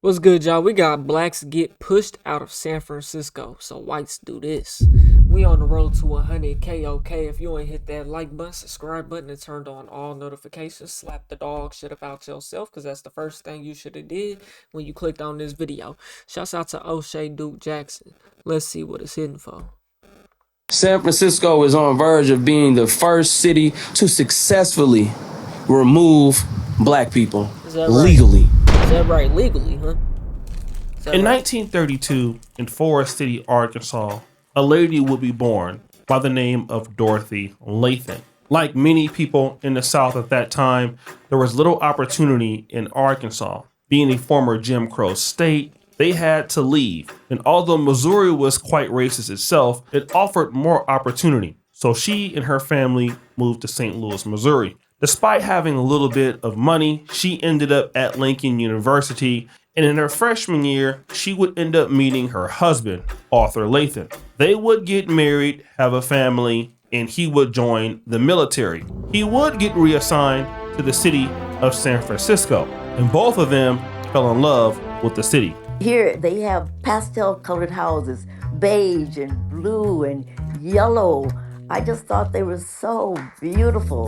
What's good, y'all? We got blacks get pushed out of San Francisco, so whites do this. We on the road to 100K, okay? If you ain't hit that like button, subscribe button, and turned on all notifications, slap the dog shit about yourself, because that's the first thing you should have did when you clicked on this video. Shouts out to O'Shea Duke Jackson. Let's see what it's hitting for. San Francisco is on verge of being the first city to successfully remove black people legally. Is that right? Legally, huh? In 1932, in Forest City, Arkansas, a lady would be born by the name of Dorothy Lathan. Like many people in the South at that time, there was little opportunity in Arkansas. Being a former Jim Crow state, they had to leave. And although Missouri was quite racist itself, it offered more opportunity. So she and her family moved to St. Louis, Missouri. Despite having a little bit of money, she ended up at Lincoln University, and in her freshman year, she would end up meeting her husband, Arthur Lathan. They would get married, have a family, and he would join the military. He would get reassigned to the city of San Francisco, and both of them fell in love with the city. Here they have pastel colored houses, beige and blue and yellow. I just thought they were so beautiful.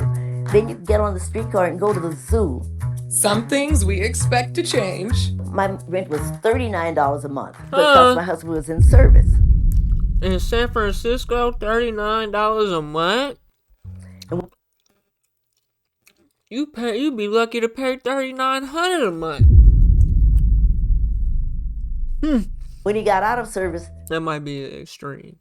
Then you get on the streetcar and go to the zoo. Some things we expect to change. My rent was $39 a month because my husband was in service. In San Francisco, $39 a month? You'd be lucky to pay $3,900 a month. When he got out of service, That might be extreme.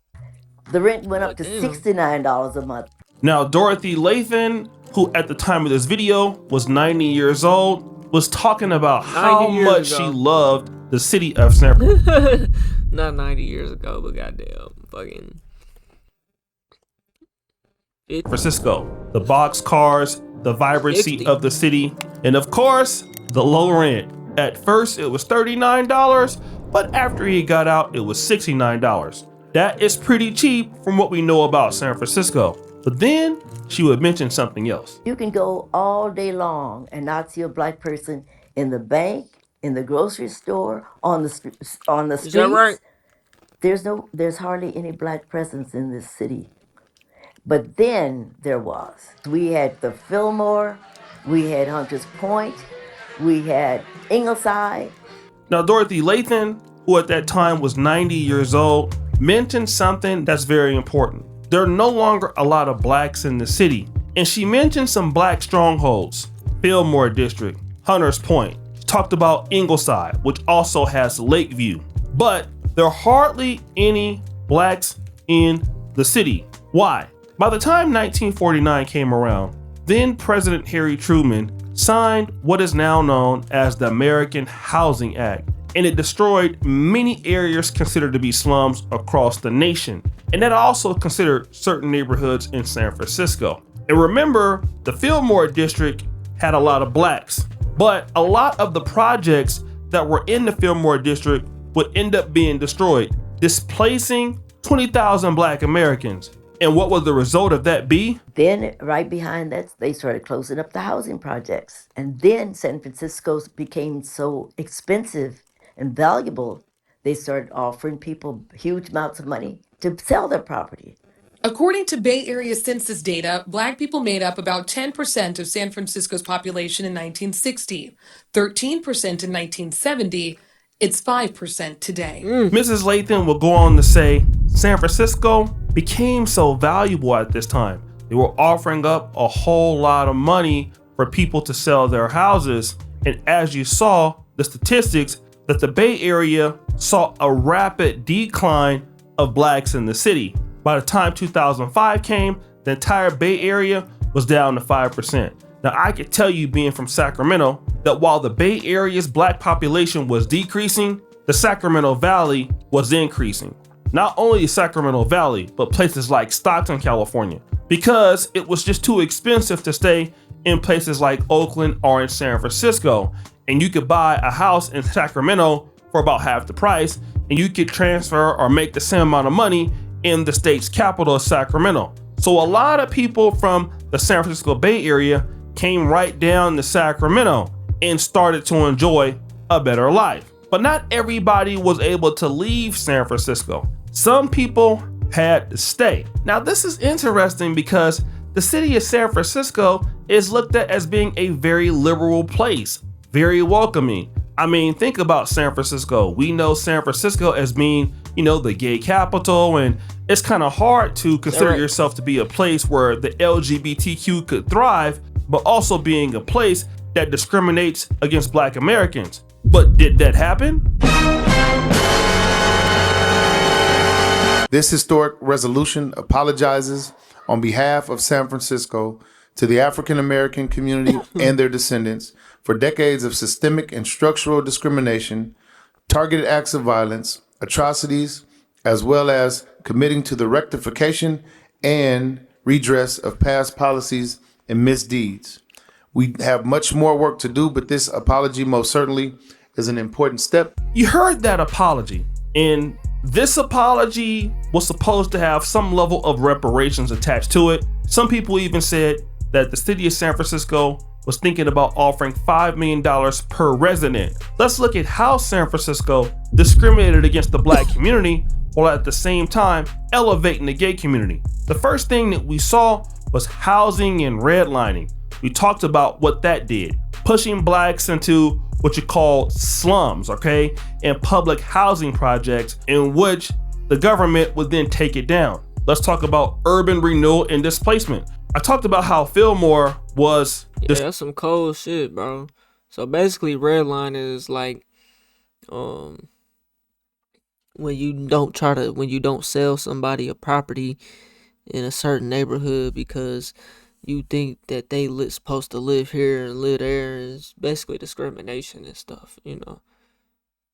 the rent went up to $69 a month. Now, Dorothy Lathan, who at the time of this video was 90 years old, was talking about how much she loved the city of San Francisco. Not 90 years ago, but goddamn, fucking Francisco, the box cars, the vibrancy of the city, and of course, the low rent. At first, it was $39, but after he got out, it was $69. That is pretty cheap from what we know about San Francisco. But then she would mention something else. You can go all day long and not see a black person in the bank, in the grocery store, on the streets. Is that right? There's hardly any black presence in this city. But then there was. We had the Fillmore, we had Hunters Point, we had Ingleside. Now, Dorothy Lathan, who at that time was 90 years old, mentioned something that's very important. There are no longer a lot of blacks in the city. And she mentioned some black strongholds. Fillmore District, Hunters Point. She talked about Ingleside, which also has Lakeview. But there are hardly any blacks in the city. Why? By the time 1949 came around, then President Harry Truman signed what is now known as the American Housing Act, and it destroyed many areas considered to be slums across the nation. And that also considered certain neighborhoods in San Francisco. And remember, the Fillmore District had a lot of blacks, but a lot of the projects that were in the Fillmore District would end up being destroyed, displacing 20,000 black Americans. And what would the result of that be? Then right behind that, they started closing up the housing projects. And then San Francisco became so expensive and valuable, they started offering people huge amounts of money to sell their property. According to Bay Area census data, black people made up about 10% of San Francisco's population in 1960, 13% in 1970. It's 5% today. Mrs. Lathan will go on to say, San Francisco became so valuable at this time. They were offering up a whole lot of money for people to sell their houses. And as you saw, the statistics that the Bay Area saw a rapid decline of blacks in the city. By the time 2005 came, the entire Bay Area was down to 5%. Now, I could tell you, being from Sacramento, that while the Bay Area's black population was decreasing, the Sacramento Valley was increasing. Not only the Sacramento Valley, but places like Stockton, California, because it was just too expensive to stay in places like Oakland or in San Francisco. And you could buy a house in Sacramento for about half the price, and you could transfer or make the same amount of money in the state's capital of Sacramento. So a lot of people from the San Francisco Bay Area came right down to Sacramento and started to enjoy a better life. But not everybody was able to leave San Francisco. Some people had to stay. Now, this is interesting because the city of San Francisco is looked at as being a very liberal place, very welcoming. I mean, think about San Francisco. We know San Francisco as being, the gay capital, and it's kind of hard to consider yourself to be a place where the LGBTQ could thrive, but also being a place that discriminates against Black Americans. But did that happen? This historic resolution apologizes on behalf of San Francisco to the African American community and their descendants for decades of systemic and structural discrimination, targeted acts of violence, atrocities, as well as committing to the rectification and redress of past policies and misdeeds. We have much more work to do, but this apology most certainly is an important step. You heard that apology, and this apology was supposed to have some level of reparations attached to it. Some people even said that the city of San Francisco was thinking about offering $5 million per resident. Let's look at how San Francisco discriminated against the Black community while at the same time elevating the gay community. The first thing that we saw was housing and redlining. We talked about what that did, pushing Blacks into what you call slums, okay, and public housing projects in which the government would then take it down. Let's talk about urban renewal and displacement. I talked about how Fillmore was... that's some cold shit, bro. So basically, redline is like, when you don't sell somebody a property in a certain neighborhood because you think that they supposed to live here and live there, is basically discrimination and stuff,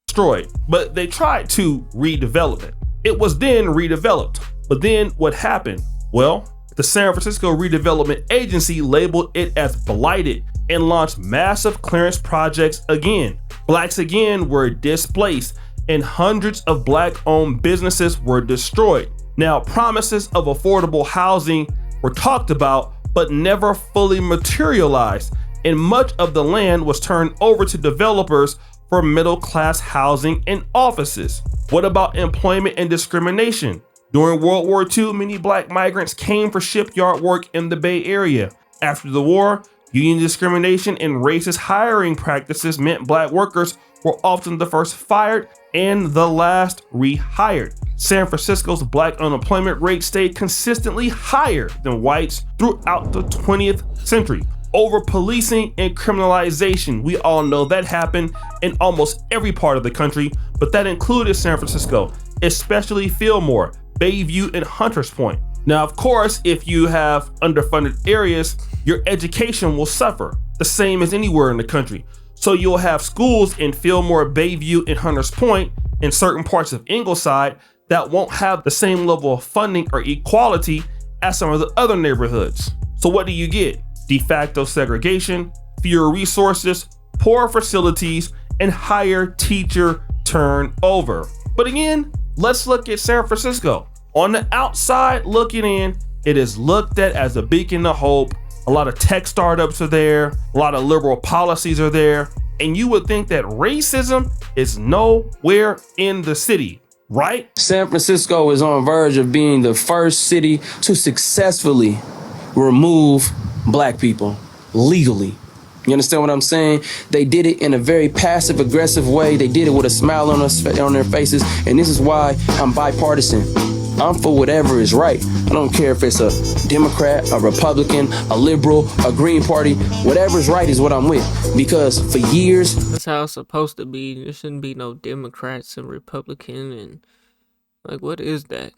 Destroyed, but they tried to redevelop it. It was then redeveloped, but then what happened? Well, the San Francisco Redevelopment Agency labeled it as blighted and launched massive clearance projects again. Blacks again were displaced and hundreds of Black-owned businesses were destroyed. Now, promises of affordable housing were talked about, but never fully materialized, and much of the land was turned over to developers for middle-class housing and offices. What about employment and discrimination? During World War II, many Black migrants came for shipyard work in the Bay Area. After the war, union discrimination and racist hiring practices meant Black workers were often the first fired and the last rehired. San Francisco's Black unemployment rate stayed consistently higher than whites throughout the 20th century. Over-policing and criminalization, we all know that happened in almost every part of the country, but that included San Francisco, especially Fillmore, Bayview, and Hunters Point. Now, of course, if you have underfunded areas, your education will suffer, the same as anywhere in the country. So you'll have schools in Fillmore, Bayview, and Hunters Point, in certain parts of Ingleside, that won't have the same level of funding or equality as some of the other neighborhoods. So what do you get? De facto segregation, fewer resources, poor facilities, and higher teacher turnover. But again, let's look at San Francisco. On the outside looking in, it is looked at as a beacon of hope. A lot of tech startups are there, a lot of liberal policies are there, and you would think that racism is nowhere in the city, right? San Francisco is on verge of being the first city to successfully remove Black people legally. You understand what I'm saying? They did it in a very passive aggressive way. They did it with a smile on their faces. And this is why I'm bipartisan. I'm for whatever is right. I don't care if it's a Democrat, a Republican, a liberal, a Green Party. Whatever's right is what I'm with. Because for years... That's how it's supposed to be. There shouldn't be no Democrats and Republican and... Like, what is that?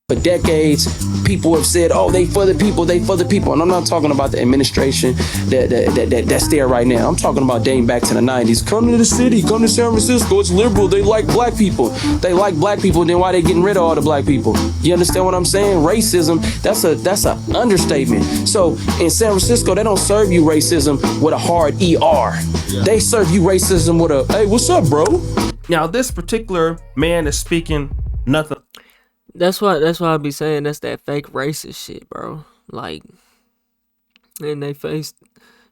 For decades, people have said, oh, they for the people, they for the people. And I'm not talking about the administration that's there right now. I'm talking about dating back to the 90s. Come to the city, come to San Francisco, it's liberal, they like Black people. They like Black people, then why they getting rid of all the Black people? You understand what I'm saying? Racism, that's a understatement. So in San Francisco, they don't serve you racism with a hard ER. They serve you racism with a, hey, what's up, bro? Now, this particular man is speaking nothing. That's why I be saying that's that fake racist shit, bro. Like, in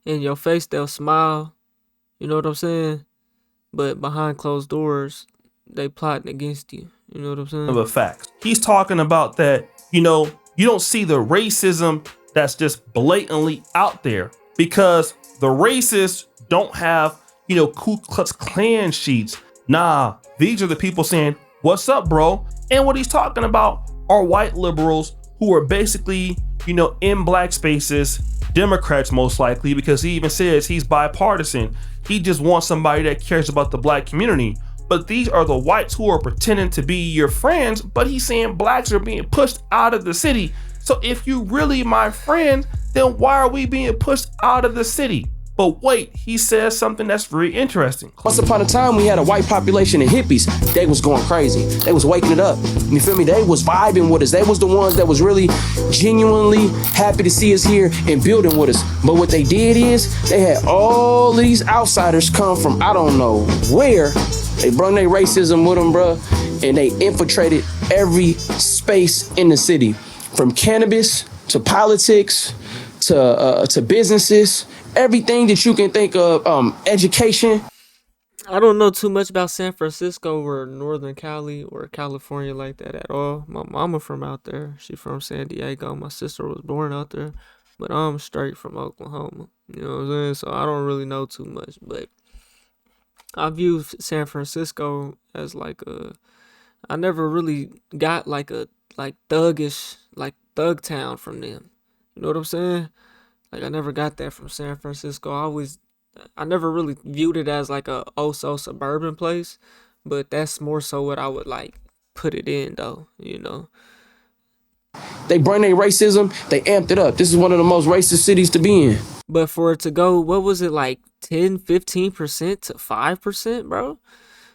your face they'll smile. You know what I'm saying? but behind closed doors, they plotting against you. You know what I'm saying? Of a fact. He's talking about that, you don't see the racism that's just blatantly out there because the racists don't have, Ku Klux Klan sheets. Nah, these are the people saying, what's up, bro? And what he's talking about are white liberals who are basically, in black spaces, Democrats most likely, because he even says he's bipartisan. He just wants somebody that cares about the black community. But these are the whites who are pretending to be your friends, but he's saying blacks are being pushed out of the city. So if you really my friend, then why are we being pushed out of the city? But wait, he says something that's very interesting. Once upon a time, we had a white population of hippies. They was going crazy. They was waking it up. You feel me? They was vibing with us. They was the ones that was really genuinely happy to see us here and building with us. But what they did is they had all these outsiders come from I don't know where. They brought their racism with them, bro, and they infiltrated every space in the city, from cannabis to politics to businesses. Everything that you can think of, education. I don't know too much about San Francisco or Northern Cali or California like that at all. My mama from out there. She from San Diego. My sister was born out there. But I'm straight from Oklahoma. You know what I'm saying? So I don't really know too much. But I view San Francisco as I never really got like thuggish, like thug town from them. You know what I'm saying? Like I never got that from San Francisco. I never really viewed it as like a so suburban place, but that's more so what I would like put it in though, They bring their racism, they amped it up. This is one of the most racist cities to be in. But for it to go, what was it, like 10, 15% to 5%, bro?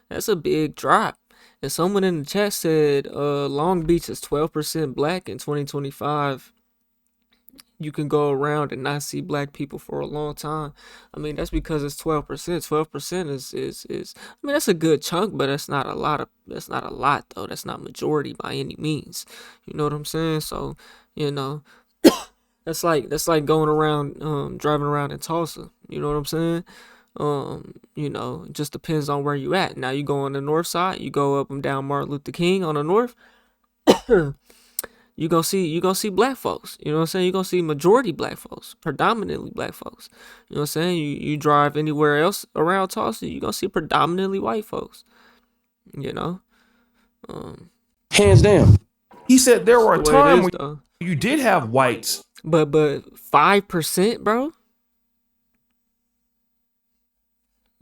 That's a big drop. And someone in the chat said Long Beach is 12% black in 2025. You can go around and not see black people for a long time. I mean, that's because it's 12%. 12% is I mean, that's a good chunk, but that's not a lot though. That's not majority by any means. You know what I'm saying? So, that's like going around driving around in Tulsa. You know what I'm saying? It just depends on where you at. Now you go on the north side, you go up and down Martin Luther King on the north. You gonna see black folks. You know what I'm saying? You gonna see majority black folks, predominantly black folks. You know what I'm saying? You drive anywhere else around Tulsa, you gonna see predominantly white folks. Hands down. He said there were a That's the way time it is, when though. you did have whites. But 5%, bro.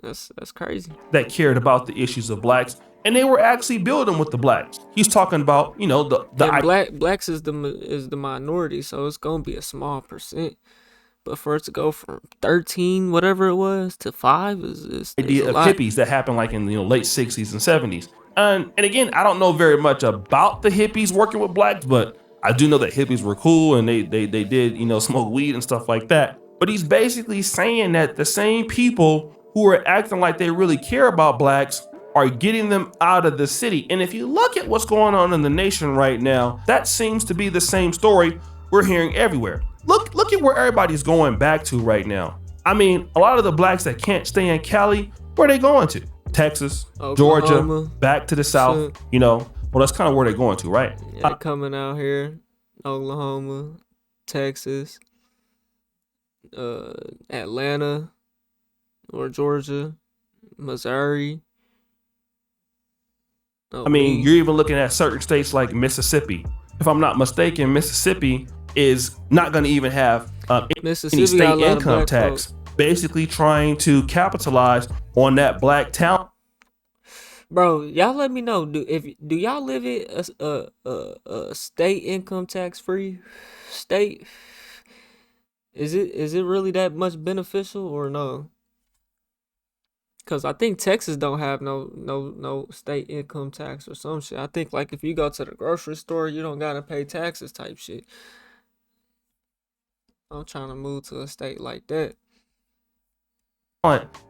That's crazy. That cared about the issues of blacks, and they were actually building with the blacks. He's talking about, And blacks is the minority, so it's gonna be a small percent. But for it to go from 13, whatever it was, to 5 is idea a of lot. hippies that happened like in the late 60s and 70s. And again, I don't know very much about the hippies working with blacks, but I do know that hippies were cool and they did, smoke weed and stuff like that. But he's basically saying that the same people who are acting like they really care about blacks are getting them out of the city. And if you look at what's going on in the nation right now, that seems to be the same story we're hearing everywhere. Look at where everybody's going back to right now. I mean, a lot of the blacks that can't stay in Cali, where are they going to? Texas, Oklahoma, Georgia, back to the South, Well, that's kind of where they're going to, right? Yeah, they coming out here, Oklahoma, Texas, Atlanta, or Georgia, Missouri. I mean, you're even looking at certain states like Mississippi. If I'm not mistaken, Mississippi is not going to even have any state income tax, basically trying to capitalize on that black talent. Bro, y'all let me know. Do y'all live in a state income tax free state? Is it really that much beneficial or no? Cause I think Texas don't have no state income tax or some shit. I think like if you go to the grocery store, you don't gotta pay taxes type shit. I'm trying to move to a state like that.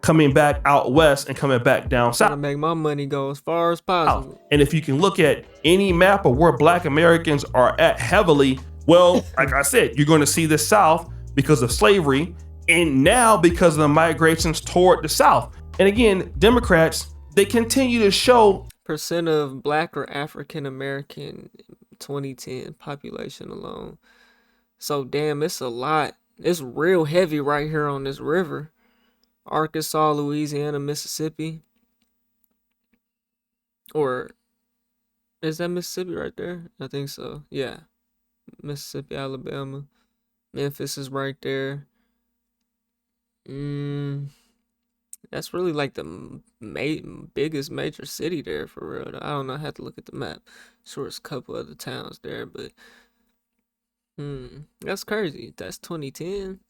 Coming back out west and coming back down Trying to south. make my money go as far as possible. And if you can look at any map of where black Americans are at heavily, well, like I said, you're going to see the South because of slavery, and now because of the migrations toward the South. And again, Democrats, they continue to show Percent of black or African American 2010 population alone. So damn, it's a lot. It's real heavy right here on this river. Arkansas, Louisiana, Mississippi. Or is that Mississippi right there? I think so. Yeah. Mississippi, Alabama. Memphis is right there. That's really like the biggest major city there for real. I don't know. I have to look at the map. Sure, it's a couple other towns there, but that's crazy. That's 2010.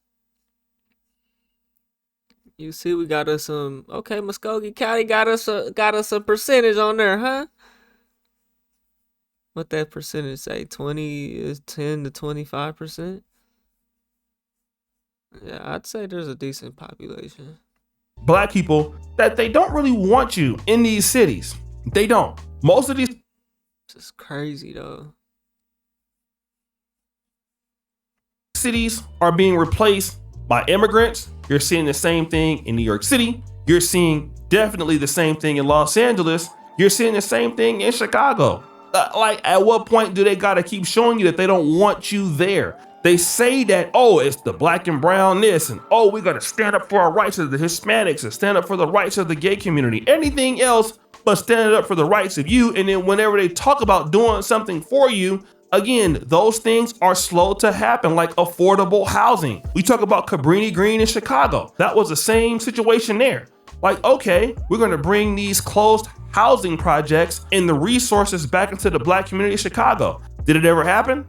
You see, we got us some. Okay, Muskogee County got us a percentage on there, huh? What that percentage say? 20 is 10 to 25%. Yeah, I'd say there's a decent population. black people that they don't really want you in these cities. They don't. Most of these This is crazy though. cities are being replaced by immigrants. You're seeing the same thing in New York City. You're seeing definitely the same thing in Los Angeles. You're seeing the same thing in Chicago. Like, at what point do they gotta keep showing you that they don't want you there? They say that, oh, it's the black and brown this, and oh, we gotta stand up for our rights of the Hispanics and stand up for the rights of the gay community. Anything else but standing up for the rights of you. And then whenever they talk about doing something for you, again, those things are slow to happen, like affordable housing. We talk about Cabrini Green in Chicago. That was the same situation there. Like, okay, we're gonna bring these closed housing projects and the resources back into the black community of Chicago. Did it ever happen?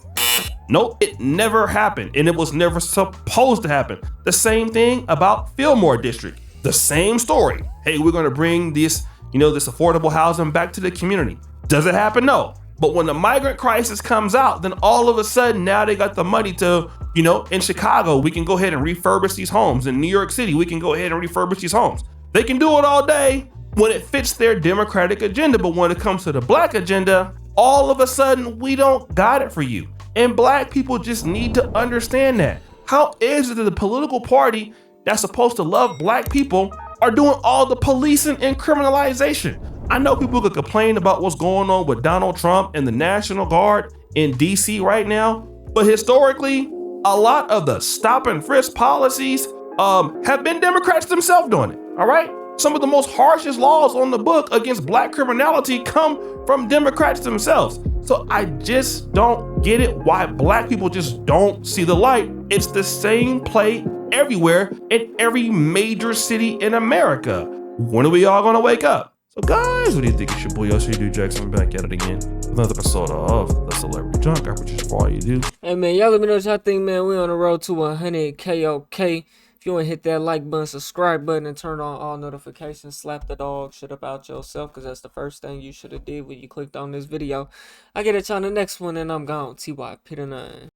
Nope, it never happened, and it was never supposed to happen. The same thing about Fillmore District. The same story. Hey, we're gonna bring this, this affordable housing back to the community. Does it happen? No. But when the migrant crisis comes out, then all of a sudden now they got the money to, in Chicago, we can go ahead and refurbish these homes. In New York City, we can go ahead and refurbish these homes. They can do it all day when it fits their democratic agenda. But when it comes to the black agenda, all of a sudden we don't got it for you. And black people just need to understand that. How is it that the political party that's supposed to love black people are doing all the policing and criminalization? I know people could complain about what's going on with Donald Trump and the National Guard in DC right now, but historically, a lot of the stop and frisk policies have been Democrats themselves doing it, all right? Some of the most harshest laws on the book against black criminality come from Democrats themselves. So I just don't get it why black people just don't see the light. It's the same play everywhere in every major city in America. When are we all gonna wake up? So guys, what do you think? It's your boy Yoshi Jackson back at it again. Another episode of The Celebrity Junk, which is for all you do. Hey man, y'all let me know what y'all think, man. We on the road to 100K, okay? If you want to hit that like button, subscribe button, and turn on all notifications, slap the dog shit about yourself, because that's the first thing you should have did when you clicked on this video. I get at y'all on the next one, and I'm gone. TY Peter 9.